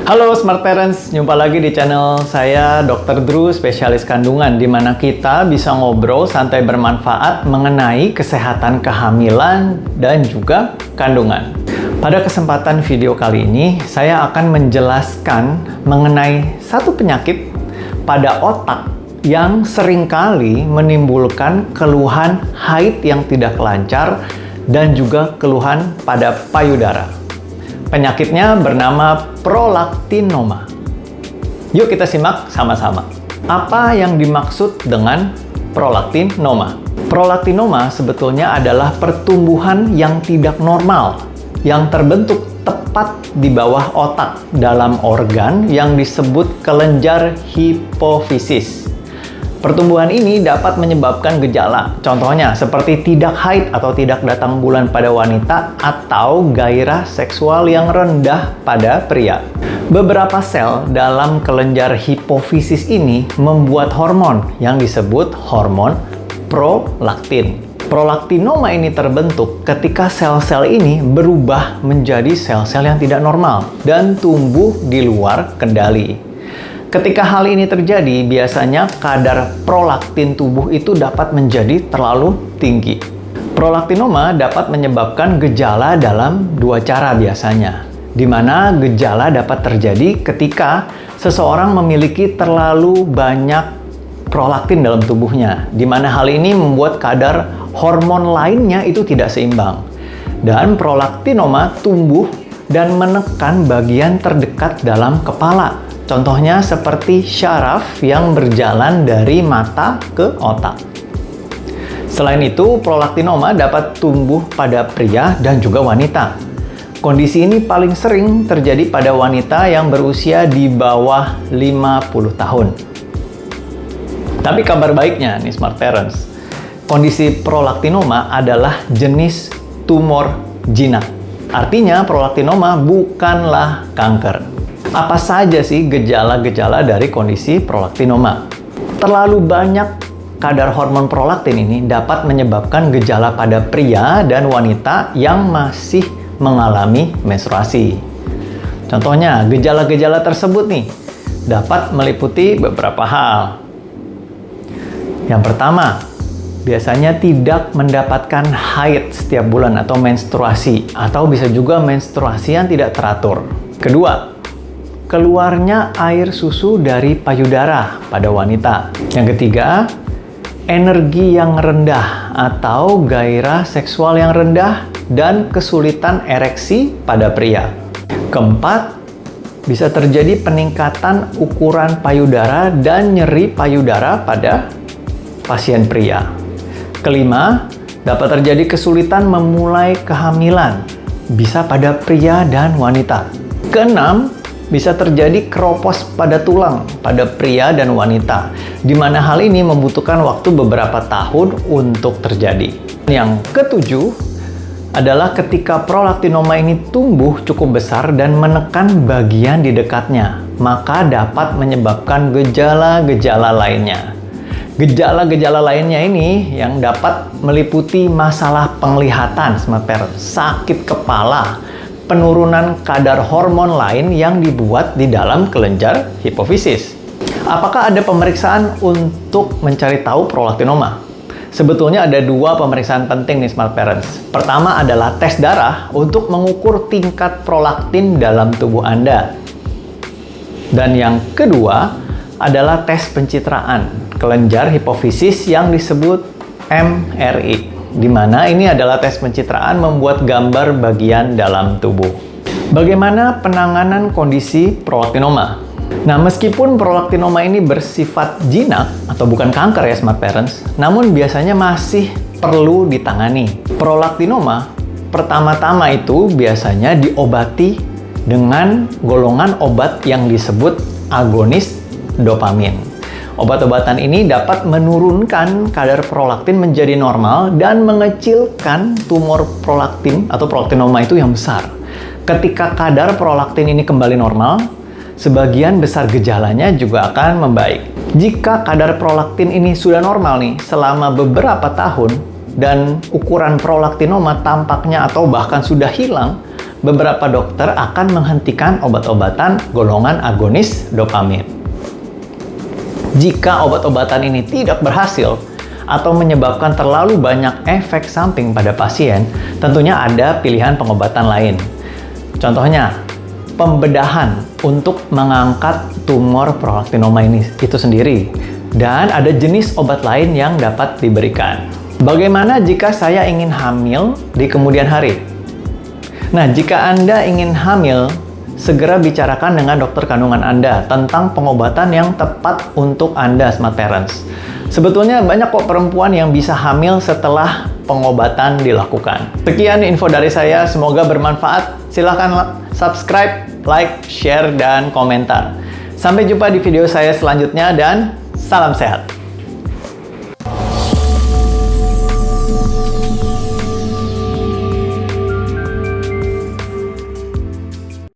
Halo Smart Parents, jumpa lagi di channel saya Dr. Drew, spesialis kandungan, di mana kita bisa ngobrol santai bermanfaat mengenai kesehatan kehamilan dan juga kandungan. Pada kesempatan video kali ini, saya akan menjelaskan mengenai satu penyakit pada otak yang seringkali menimbulkan keluhan haid yang tidak lancar dan juga keluhan pada payudara. Penyakitnya bernama prolaktinoma. Yuk kita simak sama-sama. Apa yang dimaksud dengan prolaktinoma? Prolaktinoma sebetulnya adalah pertumbuhan yang tidak normal yang terbentuk tepat di bawah otak dalam organ yang disebut kelenjar hipofisis. Pertumbuhan ini dapat menyebabkan gejala, contohnya seperti tidak haid atau tidak datang bulan pada wanita atau gairah seksual yang rendah pada pria. Beberapa sel dalam kelenjar hipofisis ini membuat hormon yang disebut hormon prolaktin. Prolaktinoma ini terbentuk ketika sel-sel ini berubah menjadi sel-sel yang tidak normal dan tumbuh di luar kendali. Ketika hal ini terjadi, biasanya kadar prolaktin tubuh itu dapat menjadi terlalu tinggi. Prolaktinoma dapat menyebabkan gejala dalam dua cara biasanya, di mana gejala dapat terjadi ketika seseorang memiliki terlalu banyak prolaktin dalam tubuhnya, di mana hal ini membuat kadar hormon lainnya itu tidak seimbang. Dan prolaktinoma tumbuh dan menekan bagian terdekat dalam kepala. Contohnya seperti syaraf yang berjalan dari mata ke otak. Selain itu, prolaktinoma dapat tumbuh pada pria dan juga wanita. Kondisi ini paling sering terjadi pada wanita yang berusia di bawah 50 tahun. Tapi kabar baiknya nih Smart Parents, kondisi prolaktinoma adalah jenis tumor jinak. Artinya prolaktinoma bukanlah kanker. Apa saja sih gejala-gejala dari kondisi prolaktinoma? Terlalu banyak kadar hormon prolaktin ini dapat menyebabkan gejala pada pria dan wanita yang masih mengalami menstruasi. Contohnya, gejala-gejala tersebut nih dapat meliputi beberapa hal. Yang pertama, biasanya tidak mendapatkan haid setiap bulan atau menstruasi, atau bisa juga menstruasi yang tidak teratur. Kedua, keluarnya air susu dari payudara pada wanita. Yang ketiga, energi yang rendah atau gairah seksual yang rendah dan kesulitan ereksi pada pria. Keempat, bisa terjadi peningkatan ukuran payudara dan nyeri payudara pada pasien pria. Kelima, dapat terjadi kesulitan memulai kehamilan, bisa pada pria dan wanita. Keenam, bisa terjadi keropos pada tulang pada pria dan wanita, di mana hal ini membutuhkan waktu beberapa tahun untuk terjadi. Yang ketujuh adalah ketika prolaktinoma ini tumbuh cukup besar dan menekan bagian di dekatnya, maka dapat menyebabkan gejala-gejala lainnya. Gejala-gejala lainnya ini yang dapat meliputi masalah penglihatan, Smart Parents, sakit kepala, penurunan kadar hormon lain yang dibuat di dalam kelenjar hipofisis. Apakah ada pemeriksaan untuk mencari tahu prolaktinoma? Sebetulnya ada dua pemeriksaan penting nih Smart Parents. Pertama adalah tes darah untuk mengukur tingkat prolaktin dalam tubuh Anda. Dan yang kedua adalah tes pencitraan kelenjar hipofisis yang disebut MRI. Di mana ini adalah tes pencitraan membuat gambar bagian dalam tubuh. Bagaimana penanganan kondisi prolaktinoma? Nah, meskipun prolaktinoma ini bersifat jinak atau bukan kanker ya Smart Parents, namun biasanya masih perlu ditangani. Prolaktinoma pertama-tama itu biasanya diobati dengan golongan obat yang disebut agonis dopamin. Obat-obatan ini dapat menurunkan kadar prolaktin menjadi normal dan mengecilkan tumor prolaktin atau prolaktinoma itu yang besar. Ketika kadar prolaktin ini kembali normal, sebagian besar gejalanya juga akan membaik. Jika kadar prolaktin ini sudah normal nih selama beberapa tahun dan ukuran prolaktinoma tampaknya atau bahkan sudah hilang, beberapa dokter akan menghentikan obat-obatan golongan agonis dopamin. Jika obat-obatan ini tidak berhasil atau menyebabkan terlalu banyak efek samping pada pasien, tentunya ada pilihan pengobatan lain. Contohnya, pembedahan untuk mengangkat tumor prolaktinoma ini itu sendiri. Dan ada jenis obat lain yang dapat diberikan. Bagaimana jika saya ingin hamil di kemudian hari? Nah, jika Anda ingin hamil, segera bicarakan dengan dokter kandungan Anda tentang pengobatan yang tepat untuk Anda, Smart Parents. Sebetulnya banyak kok perempuan yang bisa hamil setelah pengobatan dilakukan. Sekian info dari saya, semoga bermanfaat. Silahkan subscribe, like, share, dan komentar. Sampai jumpa di video saya selanjutnya dan salam sehat.